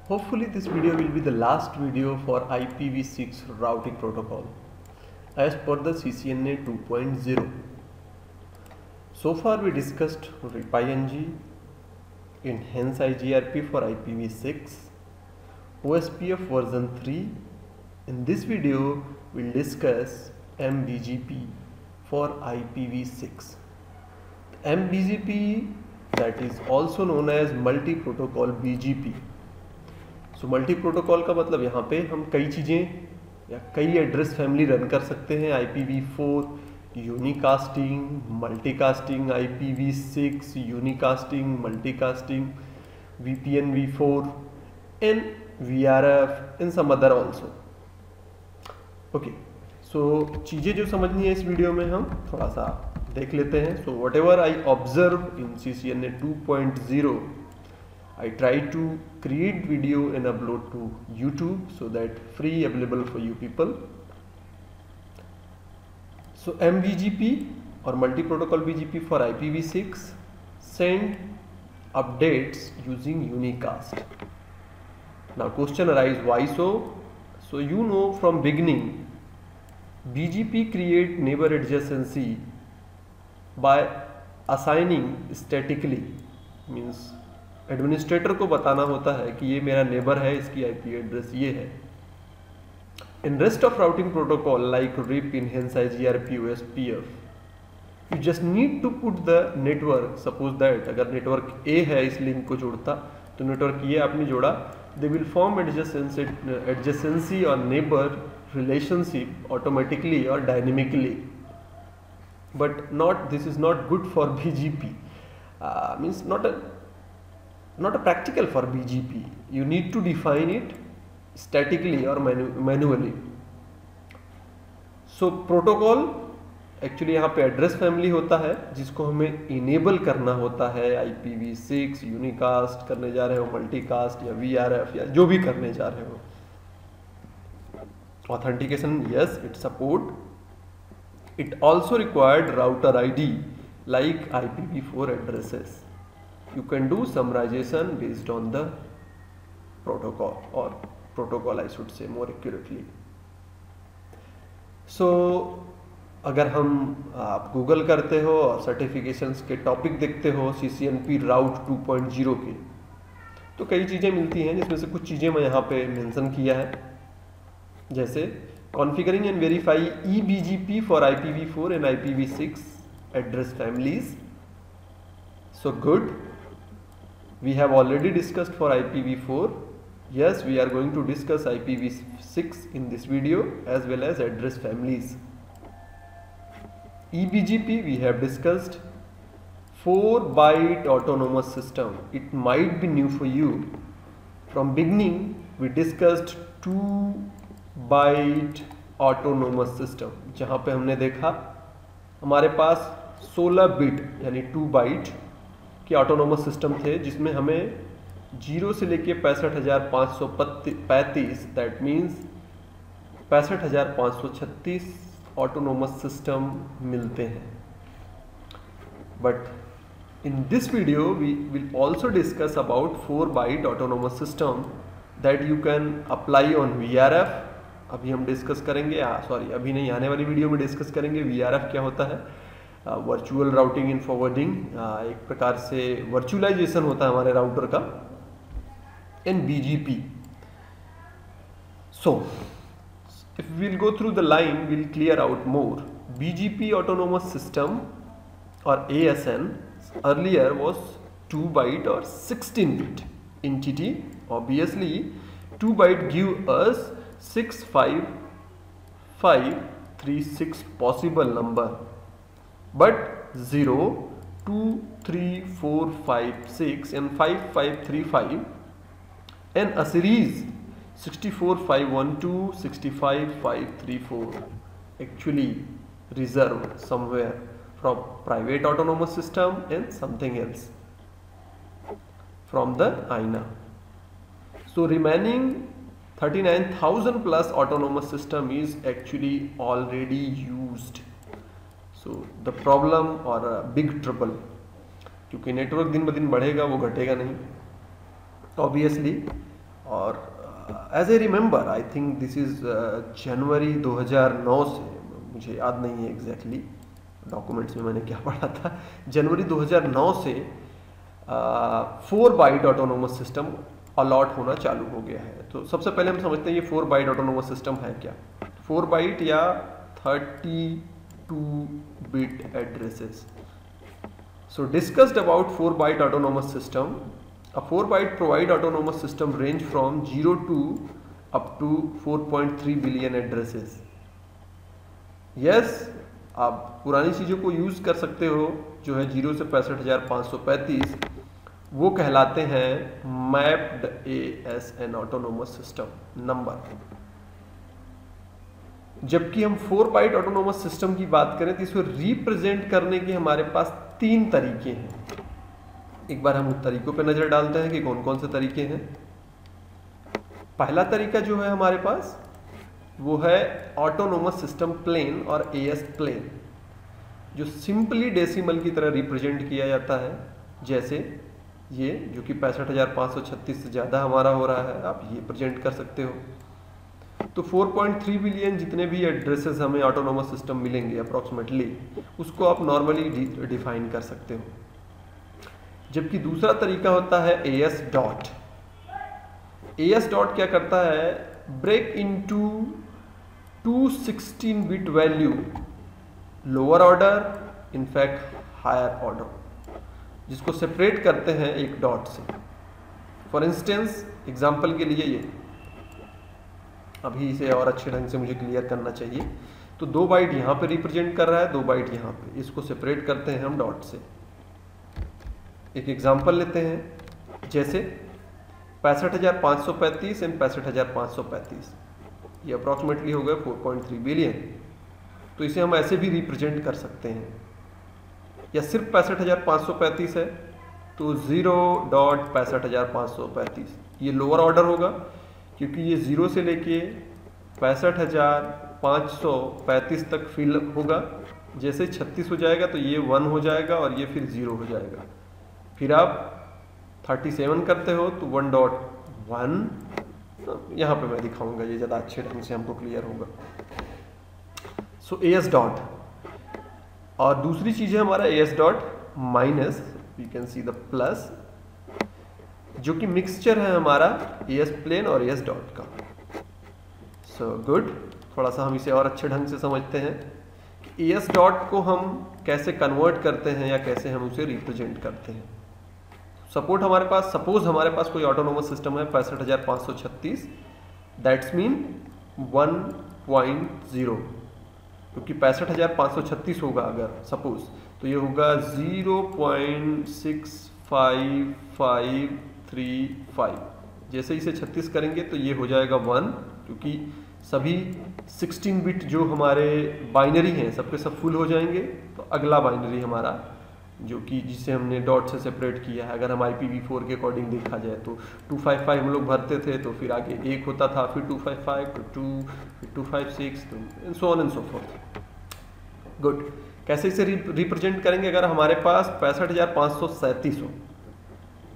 Hopefully this video will be the last video for IPv6 routing protocol as per the CCNA 2.0. So far we discussed RIP-ING, Enhance IGRP for IPv6, OSPF version 3. In this video we'll discuss MBGP for IPv6. MBGP, that is also known as multi-protocol BGP. So multi protocol का मतलब यहाँ पे हम कई चीज़ें या कई address family run कर सकते हैं। IPv4 unicasting, multicasting, IPv6 unicasting, multicasting, VPN v4 and VRF and some other also. Okay, so चीज़ें जो समझनी है इस वीडियो में हम थोड़ा सा देख लेते हैं. So what ever I observe in CCNA 2.0, I try to create video and upload to YouTube so that free available for you people. So MBGP or multi-protocol BGP for IPv6 send updates using unicast. Now question arises, why so? So you know from beginning BGP create neighbor adjacency by assigning statically, means administrator को बताना होता है कि ये मेरा neighbour है, इसकी IP address ये है. In rest of routing protocol like RIP, Enhance IGRP, OSPF, you just need to put the network. Suppose that अगर नेटवर्क A है इस लिंक को जोड़ता, तो नेटवर्क ये आपने जोड़ा, दे विल फॉर्म एडजेसेंसी और नेबर रिलेशनशिप ऑटोमेटिकली और dynamically. But not, this is not good for BGP, means not a practical for BGP. You need to define it statically or manually. So protocol actually यहाँ पे address family होता है जिसको हमें enable करना होता है. IPv6 यूनिकास्ट करने जा रहे हो, मल्टीकास्ट या VRF या जो भी करने जा रहे हो. Authentication, yes, it support. It also required router ID like IPv4 addresses. You can do summarization based on the protocol, or protocol I should say more accurately. So अगर आप गूगल करते हो और सर्टिफिकेशंस के टॉपिक देखते हो CCNP राउट 2.0 के, तो कई चीज़ें मिलती हैं जिसमें से कुछ चीज़ें मैं यहाँ पे मेंशन किया है, जैसे configuring and verify eBGP for IPv4 and IPv6 address families. So good. We have already discussed for IPv4. Yes, we are going to discuss IPv6 in this video as well as address families. eBGP we have discussed. 4-byte autonomous system. It might be new for you. From beginning we discussed 2-byte autonomous system, जहाँ पे हमने देखा हमारे पास 16 bit यानी 2 bite के autonomous system थे, जिसमें हमें 0 से लेके 65,535, दैट मीन्स 65,536 ऑटोनोमस सिस्टम मिलते हैं. But in this video we will also discuss about 4-byte autonomous system that you can apply on VRF. अभी हम डिस्कस करेंगे, सॉरी अभी नहीं, आने वाली वीडियो में डिस्कस करेंगे VRF क्या होता है. वर्चुअल राउटिंग इन फॉरवर्डिंग, एक प्रकार से वर्चुअलाइजेशन होता है हमारे राउटर का. And BGP. So if we'll go through the line will clear out more. BGP autonomous system और ASN अर्लियर वॉज 2-byte और 16-bit entity. Obviously 2-byte give us 65536 possible number, but 0, 2, 3, 4, 5, 6 and 5535 and a series 64512, 65534 actually reserved somewhere from private autonomous system and something else from the INA. So remaining 39,000 plus autonomous system is actually already used. So the problem or a big trouble, क्योंकि नेटवर्क दिन ब दिन बढ़ेगा, वो घटेगा नहीं obviously. और as a remember I think this is January 2009 से, मुझे याद नहीं है एग्जैक्टली डॉक्यूमेंट्स में मैंने क्या पढ़ा था, जनवरी 2009 से 4 बाइट ऑटोनोमस सिस्टम अलॉट होना चालू हो गया है। तो सबसे पहले हम समझते हैं ये 4 बाइट ऑटोनोमस सिस्टम है क्या। 4 बाइट या 32 bit addresses. So discussed about 4 byte autonomous system. A 4 byte provide autonomous system range from 0 to up to 4.3 billion addresses. Yes, आप पुरानी चीज़ों को यूज़ कर सकते हो, जो है 0 से 65,535, वो कहलाते हैं mapped ASN autonomous system number. जबकि हम 4 बाइट ऑटोनोमस सिस्टम की बात करें तो इसको रिप्रेजेंट करने के हमारे पास 3 तरीके हैं। एक बार हम उन तरीकों पे नजर डालते हैं कि कौन कौन से तरीके हैं। पहला तरीका जो है हमारे पास वो है ऑटोनोमस सिस्टम प्लेन और AS प्लेन, जो सिंपली डेसिमल की तरह रिप्रेजेंट किया जाता है। जैसे ये जो कि 65,536 से ज़्यादा हमारा हो रहा है, आप ये प्रेजेंट कर सकते हो। तो 4.3 बिलियन जितने भी एड्रेसेस हमें ऑटोनोमस सिस्टम मिलेंगे अप्रॉक्सीमेटली, उसको आप नॉर्मली डिफाइन कर सकते हो। जबकि दूसरा तरीका होता है AS डॉट। AS डॉट क्या करता है, break into 216 bit value lower order, in fact higher order, जिसको सेपरेट करते हैं एक डॉट से। फॉर इंस्टेंस एग्जांपल के लिए ये अभी इसे और अच्छे ढंग से मुझे क्लियर करना चाहिए। तो 2 बाइट यहाँ पे रिप्रेजेंट कर रहा है, 2 बाइट यहाँ पे, इसको सेपरेट करते हैं हम डॉट से। एक एग्जांपल लेते हैं, जैसे 65,535 एंड 65,535, ये अप्रॉक्सीमेटली हो गए 4.3 बिलियन। तो इसे हम ऐसे भी रिप्रेजेंट कर सकते हैं। या सिर्फ 65,535 है तो 0.65,535, ये लोअर ऑर्डर होगा क्योंकि ये 0 से लेके 65,535 तक फिल होगा। जैसे 36 हो जाएगा तो ये 1 हो जाएगा और ये फिर 0 हो जाएगा। फिर आप 37 करते हो तो 1.1, यहाँ पे मैं दिखाऊंगा, ये ज़्यादा अच्छे ढंग से हमको क्लियर होगा। So AS dot. और दूसरी चीज़ है हमारा AS dot minus, we can see the plus, जो कि मिक्सचर है हमारा AS प्लेन और AS डॉट का। सो गुड, थोड़ा सा हम इसे और अच्छे ढंग से समझते हैं कि AS डॉट को हम कैसे कन्वर्ट करते हैं या कैसे हम उसे रिप्रेजेंट करते हैं। सपोज हमारे पास कोई ऑटोनोमस सिस्टम है 65,536, दैट्स मीन 1.0, क्योंकि 65,536 होगा अगर सपोज, तो ये होगा 0.65535। जैसे इसे 36 करेंगे तो ये हो जाएगा 1, क्योंकि सभी 16 बिट जो हमारे बाइनरी हैं सबके सब फुल हो जाएंगे। तो अगला बाइनरी हमारा जो कि जिसे हमने डॉट से सेपरेट किया है, अगर हम IPv4 के अकॉर्डिंग देखा जाए तो 255 हम लोग भरते थे, तो फिर आगे 1 होता था, फिर 255, फिर 2, फिर 256, तो सो on and so fourth. Good, कैसे इसे रिप्रेजेंट करेंगे? अगर हमारे पास 65,537 हो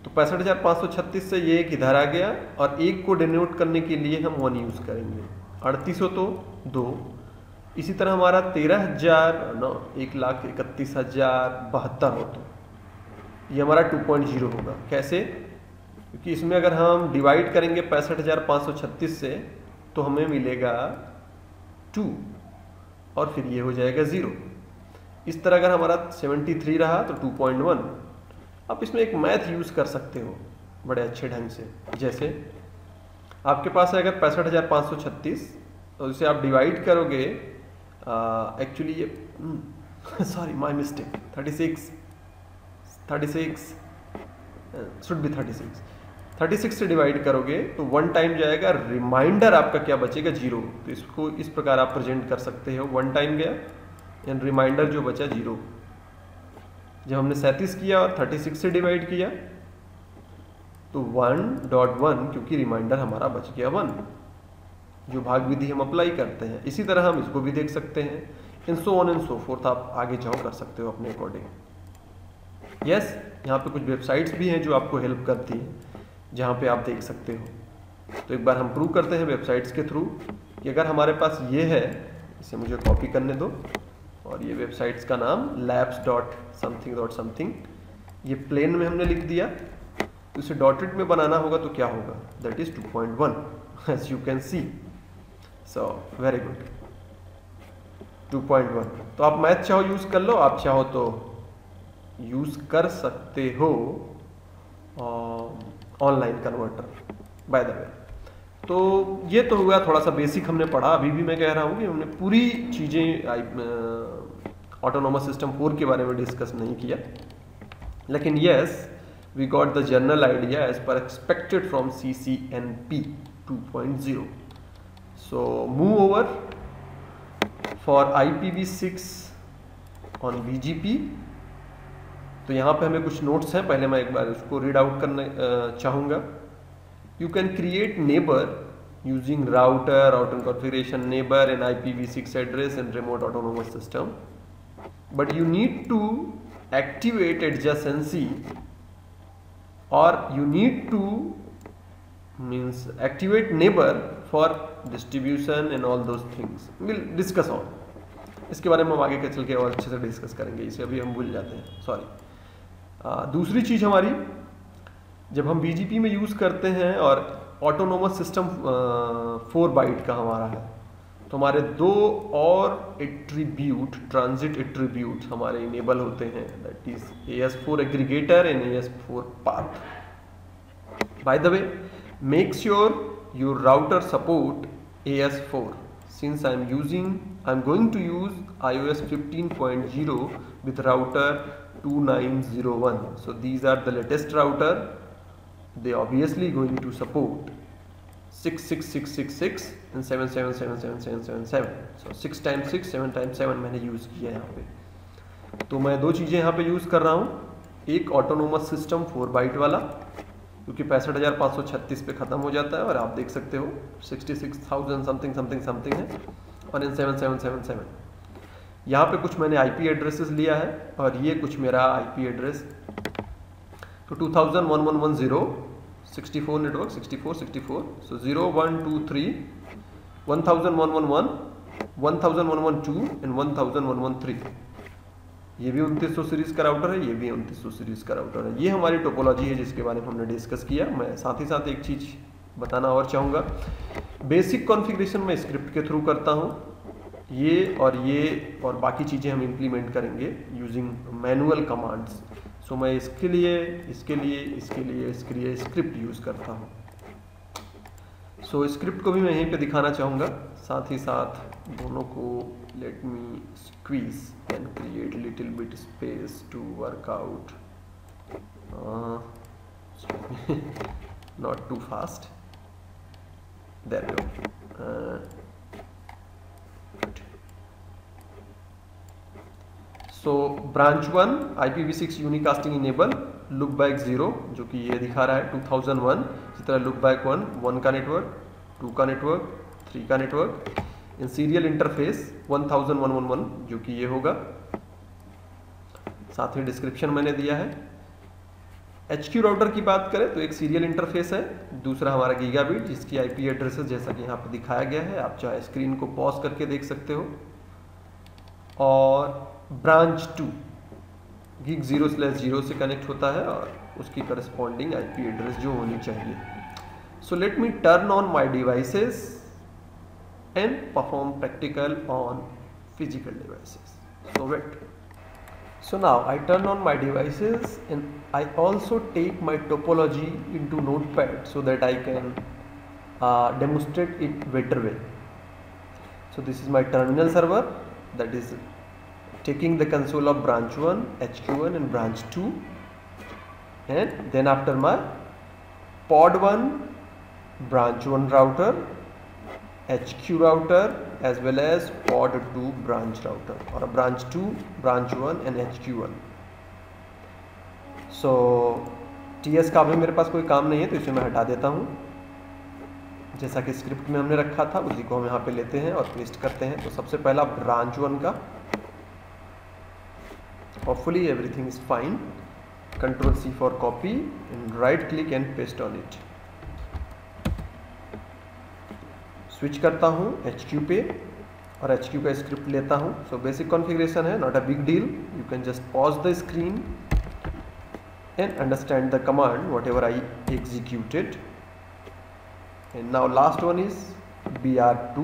तो 65,536 से ये एक इधर आ गया और एक को डिनोट करने के लिए हम 1 यूज करेंगे। 38 हो तो 2। इसी तरह हमारा 1,31,072 हो तो ये हमारा 2.0 होगा। कैसे? क्योंकि इसमें अगर हम डिवाइड करेंगे 65,536 से तो हमें मिलेगा 2 और फिर ये हो जाएगा 0। इस तरह अगर हमारा 73 रहा तो 2.1। आप इसमें एक मैथ यूज़ कर सकते हो बड़े अच्छे ढंग से। जैसे आपके पास है अगर 65,536 तो इसे आप डिवाइड करोगे, एक्चुअली ये sorry my mistake, 36 should be 36 से डिवाइड करोगे तो 1 टाइम जाएगा, रिमाइंडर आपका क्या बचेगा 0। तो इसको इस प्रकार आप प्रेजेंट कर सकते हो, 1 टाइम गया एंड रिमाइंडर जो बचा 0। जब हमने 37 किया और 36 से डिवाइड किया तो 1.1, क्योंकि रिमाइंडर हमारा बच गया 1, जो भाग विधि हम अप्लाई करते हैं। इसी तरह हम इसको भी देख सकते हैं, in so on and so forth. आप आगे जाओ कर सकते हो अपने अकॉर्डिंग। यस, यहाँ पे कुछ वेबसाइट्स भी हैं जो आपको हेल्प करती हैं, जहाँ पे आप देख सकते हो। तो एक बार हम प्रूव करते हैं वेबसाइट्स के थ्रू कि अगर हमारे पास ये है, इसे मुझे कॉपी करने दो, और ये वेबसाइट्स का नाम labs.something.something, ये प्लेन में हमने लिख दिया, तो इसे डॉटेड में बनाना होगा तो क्या होगा, that is 2.1 as you can see. So very good, 2.1। तो आप मैथ चाहो यूज कर लो, आप चाहो तो यूज कर सकते हो online converter by the way. तो ये तो हुआ थोड़ा सा बेसिक हमने पढ़ा। अभी भी मैं कह रहा हूँ कि हमने पूरी चीज़ें ऑटोनोमस सिस्टम 4 के बारे में डिस्कस नहीं किया, लेकिन yes we got the general idea as per expected from CCNP 2.0। So move over for IPv6 on BGP। तो यहाँ पे हमें कुछ नोट्स हैं, पहले मैं एक बार उसको रीड आउट करना चाहूँगा। You can create neighbor using router configuration neighbor and IPv6 address in remote autonomous system, but you need to activate adjacency, or you need to activate neighbor for distribution and all those things. We'll discuss on इसके बारे में हम आगे चल के और अच्छे से डिस्कस करेंगे, इसे अभी हम भूल जाते हैं, सॉरी। दूसरी चीज़ हमारी, जब हम BGP में यूज़ करते हैं और ऑटोनोमस सिस्टम 4 बाइट का हमारा है, तो हमारे 2 और एट्रीब्यूट, ट्रांजिट एट्रीब्यूट हमारे इनेबल होते हैं, that is AS4 aggregator and AS4 path. By the way, make sure your router support AS4 since I am going to use iOS 15.0 with router 2901. So these are the latest router. They obviously going to support 66666 and 7777777. So 6 times 6 7 times 7 मैंने use किया यहाँ पे। तो मैं 2 चीज़ें यहाँ पे use कर रहा हूँ, एक ऑटोनोमस सिस्टम 4 बाइट वाला, क्योंकि 65,536 पे ख़त्म हो जाता है, और आप देख सकते हो 66,000 समथिंग समथिंग समथिंग है, और इन 7777 यहाँ पे कुछ मैंने IP एड्रेसेस लिया है, और ये कुछ मेरा IP एड्रेस, तो 201110 64 नेटवर्क 64, सो 0 1 2 3 1111 1112 एंड 1113। ये भी 2900 सीरीज का राउटर है, ये भी 2900 सीरीज का राउटर है। ये हमारी टोपोलॉजी है जिसके बारे में हमने डिस्कस किया। मैं साथ ही साथ एक चीज़ बताना और चाहूँगा, बेसिक कॉन्फ़िगरेशन में स्क्रिप्ट के थ्रू करता हूँ, ये और बाकी चीज़ें हम इम्प्लीमेंट करेंगे यूजिंग मैनुअल कमांड्स। सो मैं इसके लिए स्क्रिप्ट यूज़ करता हूँ। सो स्क्रिप्ट को भी मैं यहीं पे दिखाना चाहूँगा, साथ ही साथ दोनों को let me squeeze and create little bit space to work out, not too fast, there we go. So branch 1 IPv6 unicasting enable, look back 0 जो कि ये दिखा रहा है 2001, इसी तरह लुक बैक 1 का नेटवर्क, 2 का नेटवर्क, 3 का नेटवर्क, इन सीरियल इंटरफेस 100111 जो कि ये होगा। साथ ही डिस्क्रिप्शन मैंने दिया है। HQ राउटर की बात करें तो एक सीरियल इंटरफेस है, दूसरा हमारा गीगाबिट जिसकी IP एड्रेसेस जैसा कि यहाँ पर दिखाया गया है, आप चाहे स्क्रीन को पॉज करके देख सकते हो। और ब्रांच 2 गीग 0/0 से कनेक्ट होता है और उसकी करस्पॉन्डिंग IP एड्रेस जो होनी चाहिए। So let me turn on my devices and perform practical on physical devices. So wait, so now I turn on my devices and I also take my topology into Notepad so that I can demonstrate it better way. So this is my terminal server that is taking the console of branch 1, HQ1 and branch 2, and then after my pod 1 branch 1 router, HQ router as well as pod 2 branch router, or a branch 2 branch 1 and HQ1. So TS का भी मेरे पास कोई काम नहीं है तो इसे मैं हटा देता हूँ। जैसा कि स्क्रिप्ट में हमने रखा था उसी को हम यहाँ पे लेते हैं और पेस्ट करते हैं। तो सबसे पहला ब्रांच 1 का, hopefully everything is fine, Ctrl C for copy and right click and paste on it. Switch करता हूँ HQ पे और HQ का स्क्रिप्ट लेता हूँ. सो बेसिक कॉन्फ़िगरेशन है, not a big deal. You can just pause the screen and understand the command whatever I executed. And now last one is br2,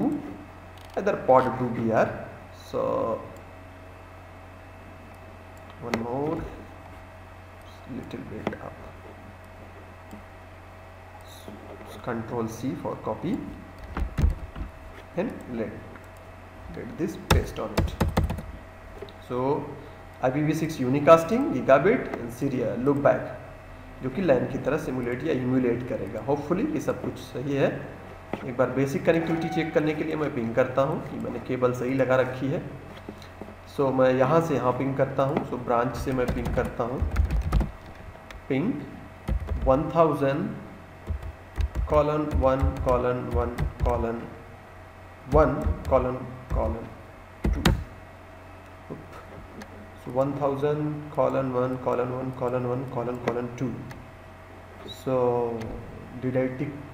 either pod 2 br. So one more, little bit up. So Control C for copy and let this paste on it. So IPv6 यूनिकास्टिंग gigabit and serial look back, जो कि लैन की तरह simulate या emulate करेगा. Hopefully ये सब कुछ सही है. एक बार बेसिक कनेक्टिविटी चेक करने के लिए मैं पिंग करता हूँ कि मैंने केबल सही लगा रखी है. सो मैं यहाँ से यहाँ पिंग करता हूँ. सो ब्रांच से मैं पिंग करता हूँ. Ping 1000:1:1:1:1:2. 1000:1:1:1:1:2. So did I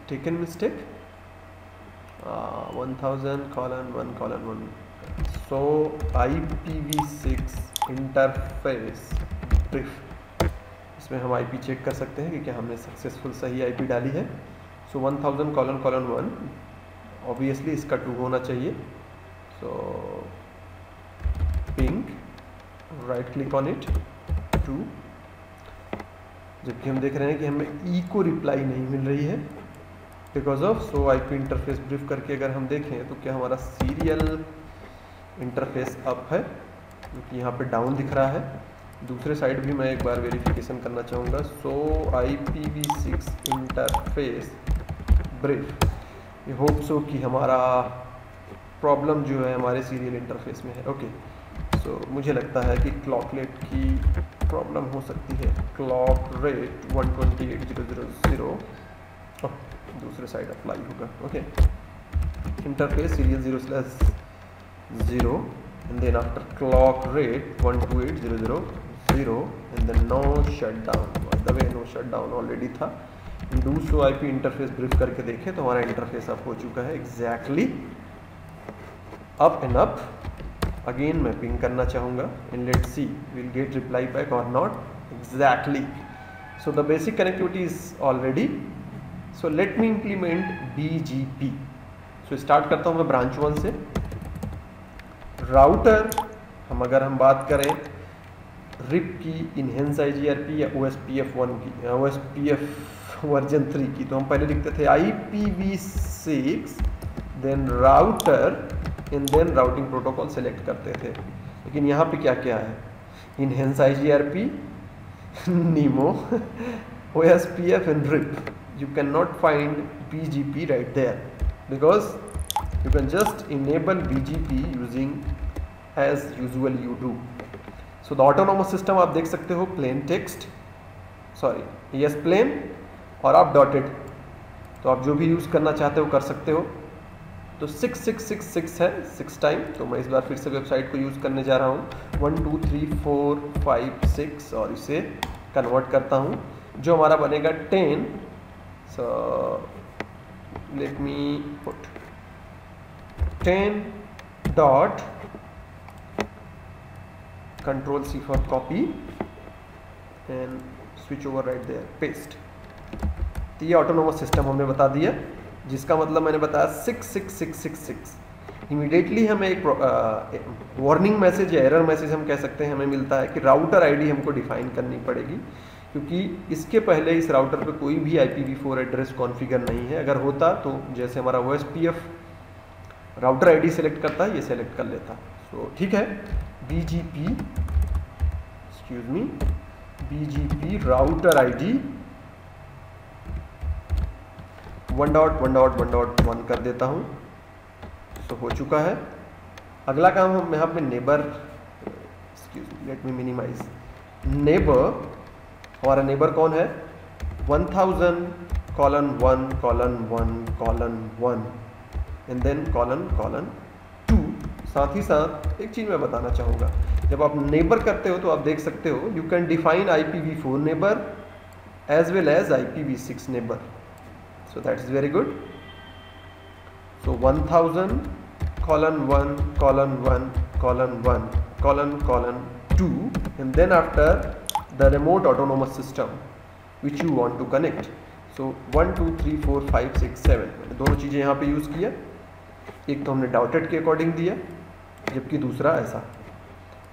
take a mistake? 1000:1:1:1. So IPv6 interface brief, इसमें हम IP चेक कर सकते हैं कि क्या हमने सक्सेसफुल सही IP डाली है. सो 1000:1 ऑब्वियसली इसका 2 होना चाहिए. So ping, right click on it 2. जबकि हम देख रहे हैं कि हमें ई को रिप्लाई नहीं मिल रही है because of. So IP interface brief करके अगर हम देखें तो क्या हमारा सीरियल इंटरफेस अप है, क्योंकि यहाँ पे डाउन दिख रहा है. दूसरे साइड भी मैं एक बार वेरिफिकेशन करना चाहूँगा. सो IPv6 इंटरफेस ब्रीफ, ये होप सो कि हमारा प्रॉब्लम जो है हमारे सीरियल इंटरफेस में है. ओके. सो मुझे लगता है कि क्लॉक रेट की प्रॉब्लम हो सकती है. क्लॉक रेट 128.0.0.0 दूसरे साइड अप्लाई होगा. Okay. Interface serial 0/0 and then after clock rate 128.0.0.0 and then no shutdown. By the way, no shutdown already था. do so IP interface brief करके देखें तो हमारा इंटरफेस अप हो चुका है. Exactly up and up. Again मैं पिंग करना चाहूँगा and let's see we'll get reply back or not. Exactly. So the basic connectivity is all ready. So let me implement BGP. So start करता हूँ मैं branch 1 से. Router अगर हम बात करें रिप की, इनहेंस IGRP या OSPF1 की, OSPF वर्जन 3 की, तो हम पहले लिखते थे IPv6 then router and then routing protocol select करते थे. लेकिन यहाँ पे क्या क्या है? इनहेंस IGRP, NIMO, OSPF एंड RIP. You cannot find BGP right there because you can just enable BGP using as usual you do. So the autonomous system आप देख सकते हो plain text, sorry yes plain और आप dotted, तो आप जो भी यूज़ करना चाहते हो कर सकते हो. तो 6666 है 6 टाइम. तो मैं इस बार फिर से वेबसाइट को यूज़ करने जा रहा हूँ. 1 2 3 4 5 6 और इसे कन्वर्ट करता हूँ जो हमारा बनेगा 10. So let me put 10 dot Control C for copy and switch over right there, paste. तो ये ऑटोनोमस सिस्टम हमने बता दिया, जिसका मतलब मैंने बताया 66666. इमीडिएटली हमें एक वार्निंग मैसेज या एरर मैसेज हम कह सकते हैं हमें मिलता है कि राउटर आईडी हमको डिफाइन करनी पड़ेगी, क्योंकि इसके पहले इस राउटर पे कोई भी IPv4 एड्रेस कॉन्फ़िगर नहीं है. अगर होता तो जैसे हमारा OSPF राउटर आईडी सेलेक्ट करता है, ये सेलेक्ट कर लेता. सो ठीक है. BGP राउटर आईडी 1.1.1.1 कर देता हूँ. सो हो चुका है. अगला काम हम यहाँ पे neighbour, let me minimise neighbour. हमारा नेबर कौन है? 1000:1:1:1 एंड देन ::2. साथ ही साथ एक चीज़ मैं बताना चाहूँगा, जब आप नेबर करते हो तो आप देख सकते हो you can define IPv4 neighbour as well as IPv6 neighbour. So that is very good. So 1000 colon 1 colon 1 colon 1 colon 2, and then after the remote autonomous system which you want to connect. So 1 2 3 4 5 6 7 मैंने दोनों चीज़ें यहाँ पे use किया। एक तो हमने dotted के अकॉर्डिंग दिया, जबकि दूसरा ऐसा।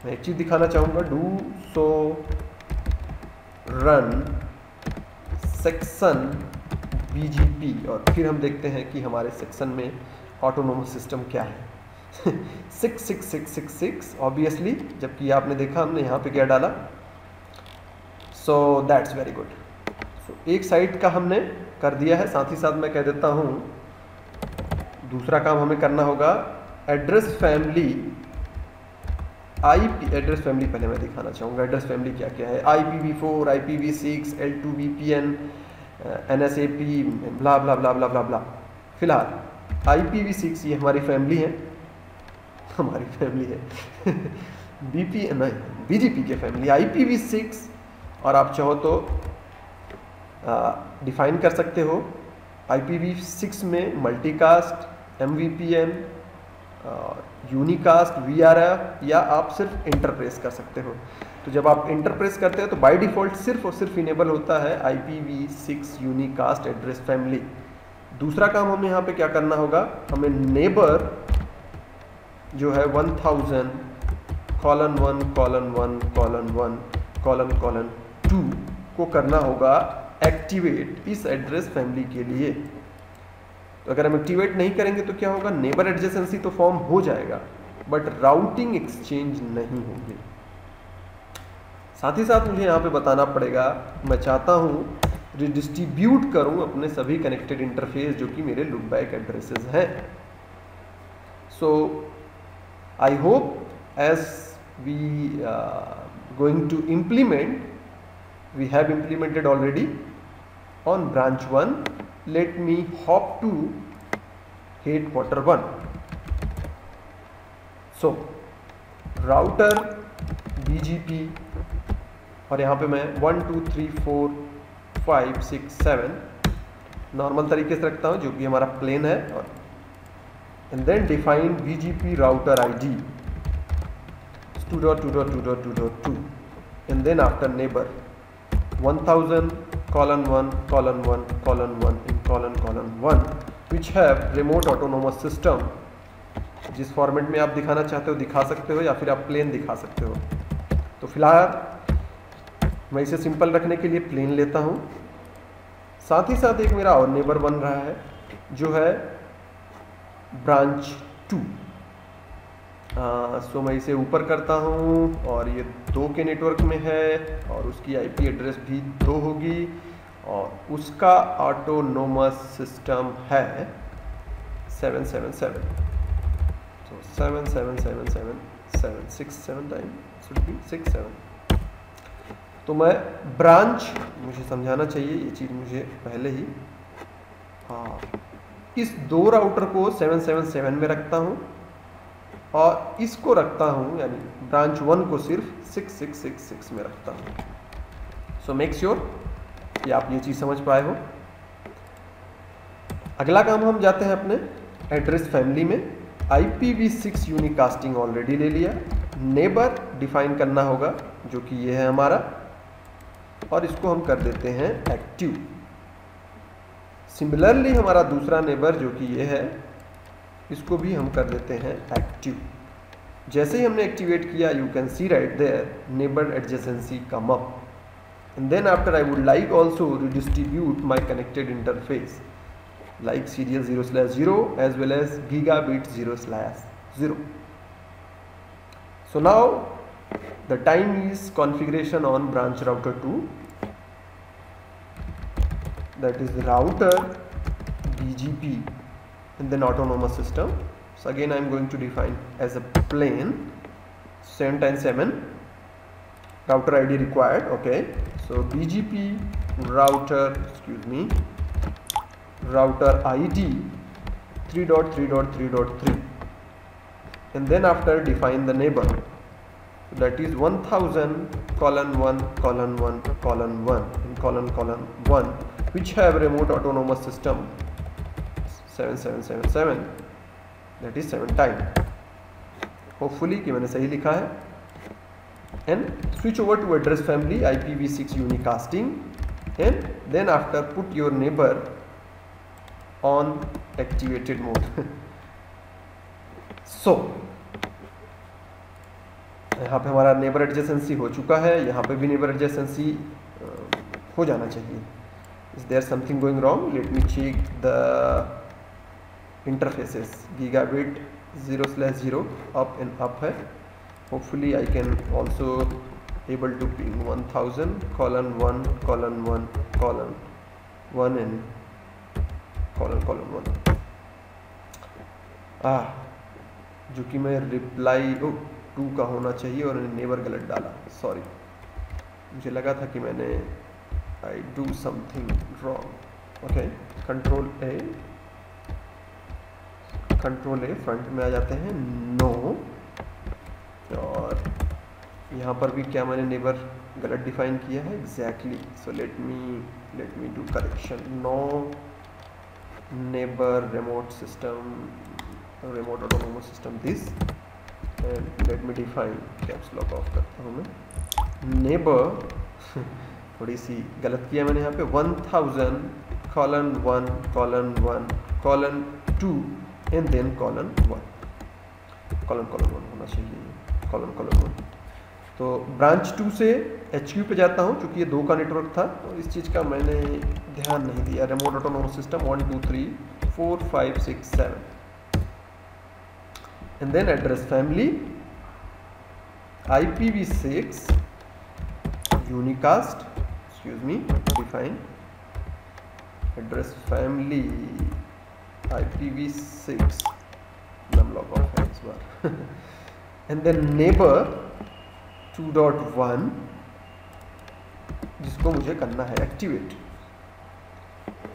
मैं एक चीज़ दिखाना चाहूँगा, do so run section BGP, और फिर हम देखते हैं कि हमारे सेक्शन में ऑटोनोमस सिस्टम क्या है। 66666 ऑब्वियसली, जबकि आपने देखा हमने यहाँ पे क्या डाला। So that's very good. So एक साइड का हमने कर दिया है। साथ ही साथ मैं कह देता हूँ दूसरा काम हमें करना होगा, address family IP address family पहले मैं दिखाना चाहूँगा। एड्रेस फैमिली क्या क्या है, IPv4, IPv6, L2 VPN, NSAP, ब्ला ब्ला ब्ला ब्ला ब्ला ब्ला। फिलहाल IPv6 ये हमारी फैमिली है, हमारी फैमिली है BGP के फैमिली IPv6, और आप चाहो तो डिफाइन कर सकते हो IPv6 में मल्टीकास्ट, MVPN, यूनिकास्ट, VRF, या आप सिर्फ इंटरप्रेस कर सकते हो। तो जब आप इंटरप्रेस करते हो तो बाय डिफ़ॉल्ट सिर्फ और सिर्फ इनेबल होता है IPv6 यूनिकास्ट एड्रेस फैमिली। दूसरा काम हमें यहाँ पे क्या करना होगा, हमें नेबर जो है 1000 colon 1 colon 1 colon 1 colon 2 को करना होगा एक्टिवेट इस एड्रेस फैमिली के लिए। तो अगर हम एक्टिवेट नहीं करेंगे तो क्या होगा, नेबर एडजेसेंसी तो फॉर्म हो जाएगा बट राउटिंग एक्सचेंज नहीं होंगे। साथ ही साथ मुझे यहाँ पे बताना पड़ेगा, मैं चाहता हूँ रिडिस्ट्रीब्यूट करूँ अपने सभी कनेक्टेड इंटरफेस जो कि मेरे लुपबैक एड्रेसेस हैं। So I hope as we going to implement, we have implemented already on branch 1. Let me hop to headquarter 1. So router BGP, और यहाँ पे मैं 1 2 3 4 5 6 7 नॉर्मल तरीके से रखता हूँ जो कि हमारा प्लेन है, और and then define BGP router ID 2.2.2.2.2 and then after neighbor 1000 colon 1 colon 1 colon 1 and colon 1 which have remote autonomous system। जिस फॉर्मेट में आप दिखाना चाहते हो दिखा सकते हो, या फिर आप प्लेन दिखा सकते हो। तो फिलहाल मैं इसे सिंपल रखने के लिए प्लेन लेता हूँ। साथ ही साथ एक मेरा और नेबर बन रहा है जो है ब्रांच 2। सो मैं इसे ऊपर करता हूँ, और ये 2 के नेटवर्क में है, और उसकी IP एड्रेस भी 2 होगी, और उसका ऑटोनोमस सिस्टम है 777। तो 77777 टाइम शुड बी 67। तो मैं ब्रांच, मुझे समझाना चाहिए ये चीज़ मुझे पहले ही, इस 2 राउटर को 777 में रखता हूँ, और इसको रखता हूँ यानी ब्रांच 1 को सिर्फ 6666 में रखता हूँ। सो मेक श्योर कि आप ये चीज़ समझ पाए हो। अगला काम हम जाते हैं अपने एड्रेस फैमिली में। IPv6 यूनिकास्टिंग ऑलरेडी ले लिया, नेबर डिफाइन करना होगा जो कि ये है हमारा, और इसको हम कर देते हैं एक्टिव। सिमिलरली हमारा दूसरा नेबर जो कि ये है, इसको भी हम कर देते हैं एक्टिव। जैसे ही हमने एक्टिवेट किया, you can see right there neighbour adjacency come up, and then after I would like also redistribute my connected interface like serial 0/0 as well as gigabit 0/0. So now the time is configuration on branch router 2, that is router BGP and then autonomous system. So again I am going to define as a plane 7 times 7 router ID required. Okay, so BGP router, router ID 3.3.3.3, and then after define the neighbor, that is 1000 colon 1 colon 1 colon 1 and colon 1 which have remote autonomous system 7777, that is 7 time. Hopefully कि मैंने सही लिखा है। And switch over to address family IPv6 unicasting, and then after put your neighbor on activated mode. So यहाँ पे हमारा neighbour adjacency हो चुका है, यहाँ पे भी नेबर एडजेसेंसी हो जाना चाहिए। Is there something going wrong? Let me check the interfaces. Gigabit 0/0 up and up है। Hopefully I can also able to ping 1000:1:1:1 and :1. जो कि मैं रिप्लाई 2 का होना चाहिए और नेबर गलत डाला, सॉरी। मुझे लगा था कि मैंने I do something wrong. Okay, control A front में आ जाते हैं, नो। और यहाँ पर भी क्या मैंने नेबर गलत डिफाइन किया है? Exactly. So let me do correction. No neighbour remote autonomous system this, and let me define, caps lock off करता हूँ मैं। नेबर थोड़ी सी गलत किया मैंने यहाँ पे, 1000:1:1:2 एंड देन :1 होना चाहिए, :1। तो ब्रांच 2 से HQ पे जाता हूँ, क्योंकि ये 2 का नेटवर्क था, तो इस चीज़ का मैंने ध्यान नहीं दिया। Remote autonomous system 1 2 3 4 5 6 7, and then address family IPv6 unicast, excuse me, define address family IPv6 num log off है इस बार and then neighbor 2.1 जिसको मुझे करना है एक्टिवेट।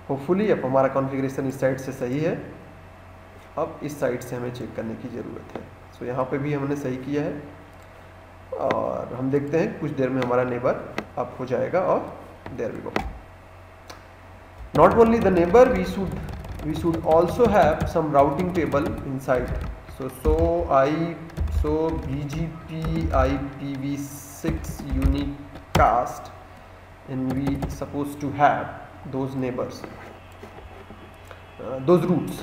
होपफुली अब हमारा कॉन्फ़िगरेशन इस साइड से सही है। अब इस साइड से हमें चेक करने की ज़रूरत है। सो यहाँ पे भी हमने सही किया है, और हम देखते हैं कुछ देर में हमारा नेबर अप हो जाएगा। और there we go. Not only the neighbour, we should also have some routing table inside. So BGP IPv6 unicast, and we supposed to have those neighbors, those routes.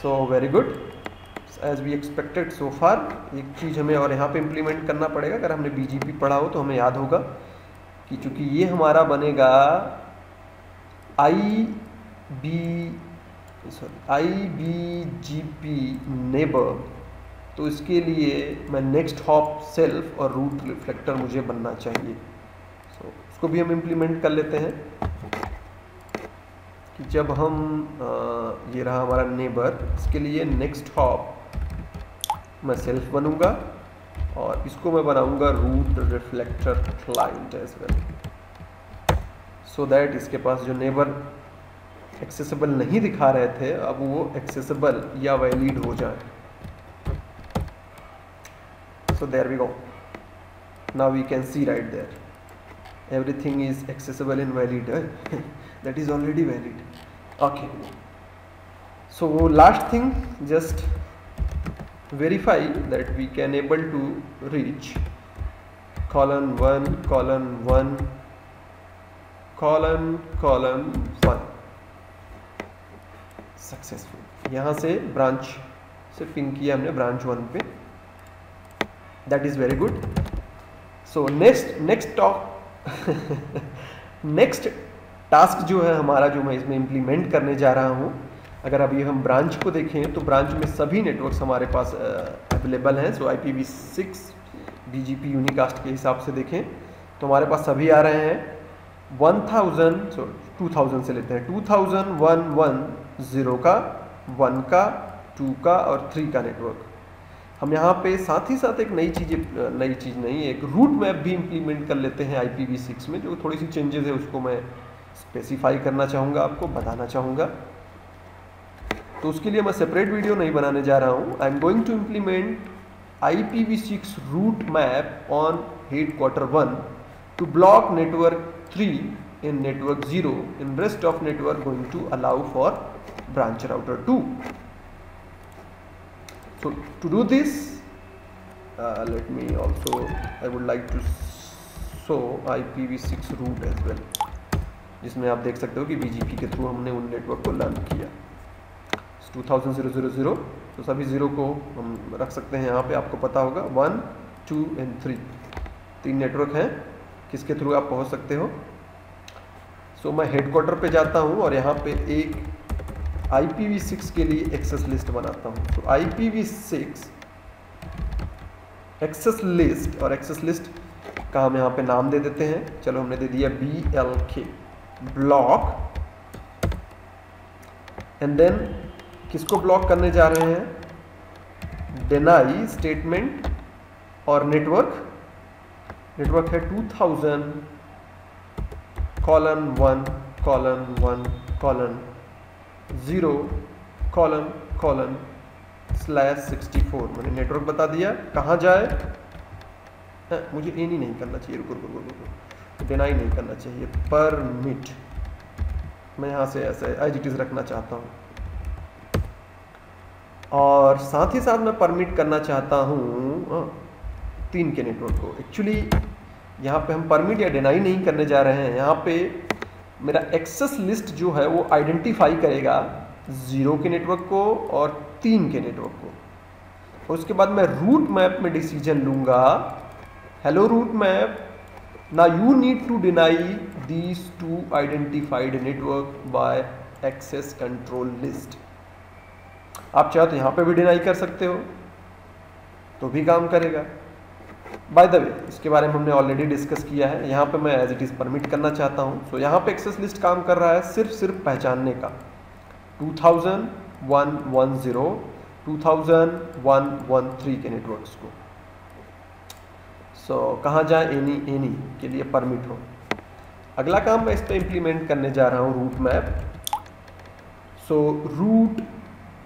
So very good, as we expected so far। एक चीज़ हमें और यहाँ पे implement करना पड़ेगा। अगर हमने BGP पढ़ा हो तो हमें याद होगा कि चूँकि ये हमारा बनेगा IBGP नेबर, तो इसके लिए मैं नेक्स्ट हॉप सेल्फ और रूट रिफ्लेक्टर मुझे बनना चाहिए। सो उसको भी हम इम्प्लीमेंट कर लेते हैं कि जब हम ये रहा हमारा नेबर, इसके लिए नेक्स्ट हॉप मैं सेल्फ बनूंगा, और इसको मैं बनाऊंगा route reflector client as well, so that इसके पास जो नेबर एक्सेसिबल नहीं दिखा रहे थे, अब वो एक्सेसिबल या वैलिड हो जाए। So there we go. Now we can see right there, everything is accessible and valid. That is already valid. Okay. So last thing, just verify that we can able to reach :1:1:1 successful. यहाँ से branch से ping किया हमने branch 1 पे। That is very good. So next task जो है हमारा, जो मैं इसमें इम्प्लीमेंट करने जा रहा हूँ, अगर अभी हम ब्रांच को देखें तो ब्रांच में सभी नेटवर्क्स हमारे पास अवेलेबल हैं। सो IPv6 BGP यूनिकास्ट के हिसाब से देखें तो हमारे पास सभी आ रहे हैं। 2000 से लेते हैं, 2000:1:1:0 का, 1 का, 2 का और 3 का नेटवर्क। हम यहाँ पे साथ ही साथ एक एक रूट मैप भी इम्प्लीमेंट कर लेते हैं IPv6 में। जो थोड़ी सी चेंजेस है उसको मैं स्पेसिफाई करना चाहूँगा, आपको बताना चाहूँगा। तो उसके लिए मैं सेपरेट वीडियो नहीं बनाने जा रहा हूँ। I am going to implement IPv6 route map on headquarter 1 to block network 3 in network 0, in rest of network going to allow for branch router 2. So to do this, let me also, I would like to show IPv6 root as well, जिसमें आप देख सकते हो कि BGP के through हमने उन network को लर्न किया। 2000 तो सभी ज़ीरो को हम रख सकते हैं यहाँ पे, आपको पता होगा 1, 2 and 3 तीन नेटवर्क हैं किसके थ्रू आप पहुँच सकते हो। सो मैं हेडक्वार्टर पे जाता हूँ और यहाँ पे एक IPv6 के लिए एक्सेस लिस्ट बनाता हूँ। तो IPv6 एक्सेस लिस्ट, और एक्सेस लिस्ट का हम यहाँ पे नाम दे देते हैं, चलो हमने दे दिया BLK ब्लॉक, एंड देन किसको ब्लॉक करने जा रहे हैं, डिनाई स्टेटमेंट, और नेटवर्क है 2000:1:1:0:/64। मैंने नेटवर्क बता दिया, कहाँ जाए, मुझे एनी नहीं करना चाहिए, रुको, डिनाई नहीं करना चाहिए, परमिट, मैं यहाँ से ऐसे एज इट इज रखना चाहता हूँ, और साथ ही साथ मैं परमिट करना चाहता हूँ 3 के नेटवर्क को। एक्चुअली यहाँ पे हम परमिट या डिनाई नहीं करने जा रहे हैं, यहाँ पे मेरा एक्सेस लिस्ट जो है वो आइडेंटिफाई करेगा 0 के नेटवर्क को और 3 के नेटवर्क को, और उसके बाद मैं रूट मैप में डिसीजन लूँगा, hello route map, now you need to deny these 2 identified network by access control list। आप चाहो तो यहाँ पे भी डिनाई कर सकते हो तो भी काम करेगा। बाय द वे इसके बारे में हमने ऑलरेडी डिस्कस किया है, यहाँ पे मैं एज इट इज परमिट करना चाहता हूँ। सो यहाँ पे एक्सेस लिस्ट काम कर रहा है सिर्फ पहचानने का, 2000:1:1:0, 2000:1:1:3 के नेटवर्क्स को। सो कहाँ जाए, एनी के लिए परमिट हो। अगला काम मैं इस पर इम्प्लीमेंट करने जा रहा हूँ route map. So route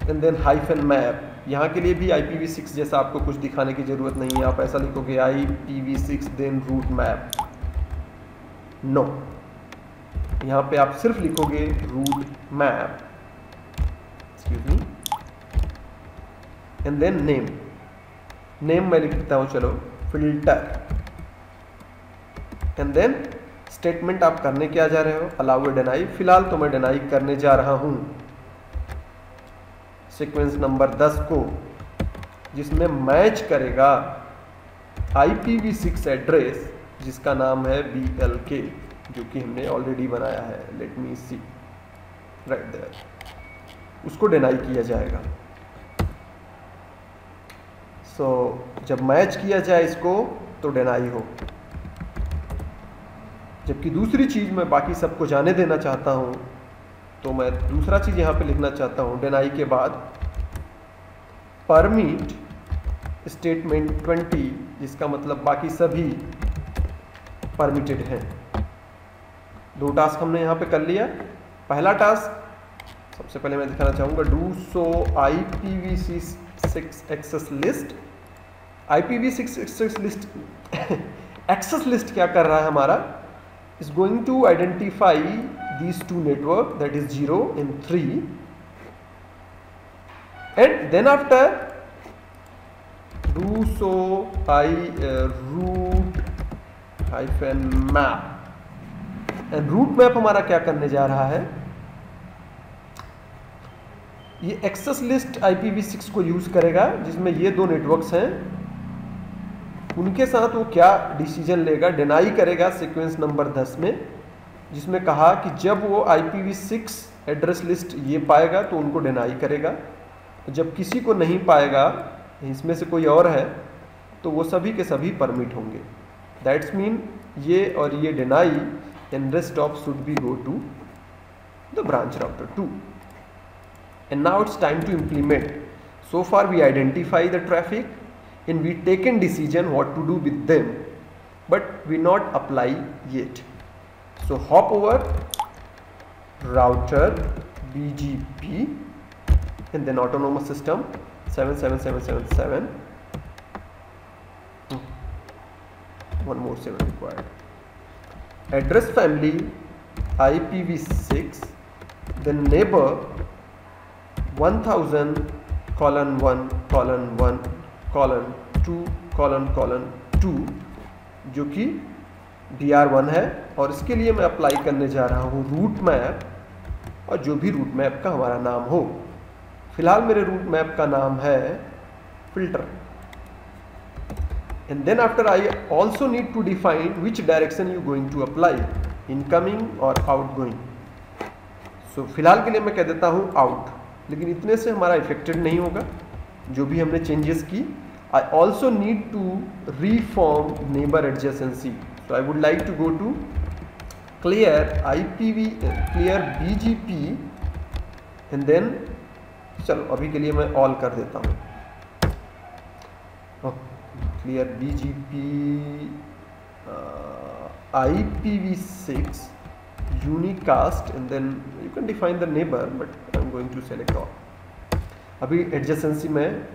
and then -map, यहाँ के लिए भी IPv6 जैसा आपको कुछ दिखाने की ज़रूरत नहीं है, आप ऐसा लिखोगे IPv6 then route map, no, यहाँ पे आप सिर्फ लिखोगे route map, excuse me, and then name मैं लिखता हूँ, चलो फिल्टर, एंड देन स्टेटमेंट आप करने क्या जा रहे हो, अलाउ डिनाई। फिलहाल तो मैं डिनाई करने जा रहा हूं सीक्वेंस नंबर 10 को, जिसमें मैच करेगा IPv6 एड्रेस जिसका नाम है BLK, जो कि हमने ऑलरेडी बनाया है, let me see right there, उसको डिनाई किया जाएगा। सो जब मैच किया जाए इसको तो डिनाई हो, जबकि दूसरी चीज़ मैं बाकी सबको जाने देना चाहता हूँ, तो मैं दूसरा चीज़ यहाँ पे लिखना चाहता हूँ, डिनाई के बाद परमिट स्टेटमेंट 20, जिसका मतलब बाकी सभी परमिटेड हैं। 2 टास्क हमने यहाँ पे कर लिया। पहला टास्क सबसे पहले मैं दिखाना चाहूँगा, do show IPv6 access list. IPv6 access list access list क्या कर रहा है हमारा, is going to identify these 2 network, that is 0 and 3, and then after do so root -map, and root map हमारा क्या करने जा रहा है, ये एक्सेस लिस्ट IPv6 को यूज करेगा जिसमें ये 2 नेटवर्क्स हैं, उनके साथ वो क्या डिसीजन लेगा, डिनाई करेगा सीक्वेंस नंबर 10 में, जिसमें कहा कि जब वो IPv6 एड्रेस लिस्ट ये पाएगा तो उनको डिनाई करेगा, जब किसी को नहीं पाएगा, इसमें से कोई और है, तो वो सभी के सभी परमिट होंगे। दैट्स मीन ये और ये deny and rest of should be go to the branch router 2। And now it's time to implement. So far we identify the traffic and we taken decision what to do with them, but we not apply yet. So hop over router BGP and then autonomous system 77777, one more 7 required, address family IPv6, then neighbor 1000:1:1:2:2 जो कि DR1 है, और इसके लिए मैं apply करने जा रहा हूँ रूट मैप, और जो भी रूट मैप का हमारा नाम हो। फिलहाल मेरे रूट मैप का नाम है filter. And then after I also need to define which direction you going to apply, incoming और आउटगोइंग। सो फिलहाल के लिए मैं कह देता हूँ आउट, लेकिन इतने से हमारा इफेक्टेड नहीं होगा जो भी हमने चेंजेस की। I also need to reform neighbour adjacency, so I would like to go to clear BGP and then, चलो अभी के लिए मैं ऑल कर देता हूँ, clear BGP IPv6 unicast and then you can define the neighbor, but I'm going to select all. अभी adjacency में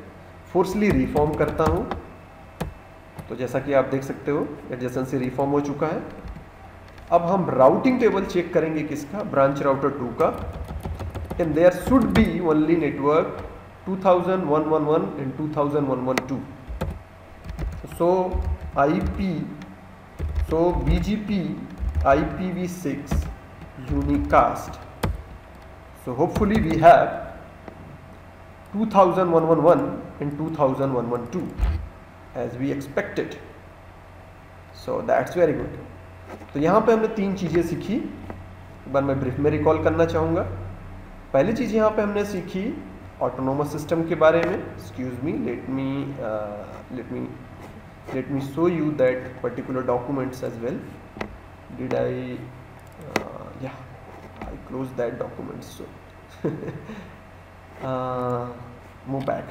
फोर्सली रिफॉर्म करता हूँ, तो जैसा कि आप देख सकते हो एडजेसेंसी रिफॉर्म हो चुका है। अब हम राउटिंग टेबल चेक करेंगे किसका, ब्रांच राउटर 2 का, and there should be only network 2000:1:1 and 2000:1:1:2। So BGP IPv6 unicast, so hopefully we have 2000:1:1 and 2000:1:1:2 as we expected, so that's very good। तो यहाँ पे हमने 3 चीज़ें सीखी, एक बार मैं ब्रीफ में रिकॉल करना चाहूँगा। पहली चीज़ यहाँ पे हमने सीखी ऑटोनोमस सिस्टम के बारे में। Excuse me, let me show you that particular documents as well. Did I yeah, I closed that document, so move back.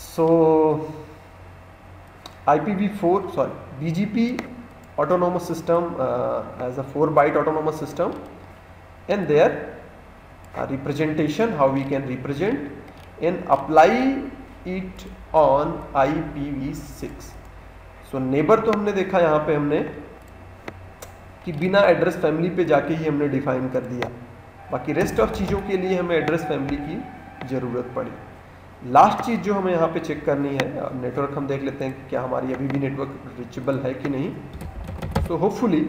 So BGP autonomous system as a 4-byte autonomous system, and their representation, how we can represent and apply it on IPv6। So neighbour तो हमने देखा यहाँ पे हमने कि बिना address family पे जाके ही हमने डिफाइन कर दिया, बाकी रेस्ट ऑफ चीज़ों के लिए हमें एड्रेस फैमिली की ज़रूरत पड़ी। लास्ट चीज़ जो हमें यहाँ पे चेक करनी है, नेटवर्क हम देख लेते हैं कि क्या हमारी अभी भी नेटवर्क रिचेबल है कि नहीं। So hopefully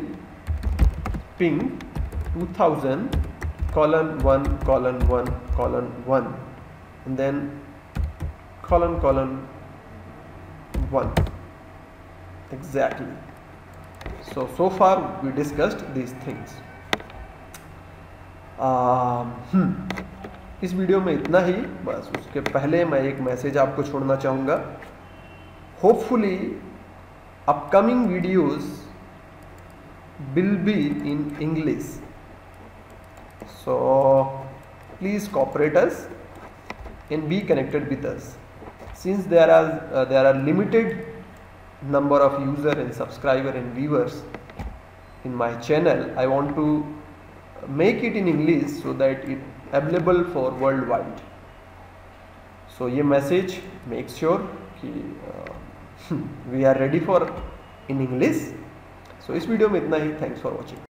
ping 2000:1:1:1 and then ::1 exactly। So far we discussed these things। इस वीडियो में इतना ही, बस उसके पहले मैं एक मैसेज आपको छोड़ना चाहूँगा। Hopefully upcoming videos will be in English, so please cooperate us and be connected with us। Since there are limited number of user and subscriber and viewers in my channel, I want to make it in English so that it available for worldwide। So ये message make sure कि we are ready for in English। So इस video में इतना ही। Thanks for watching।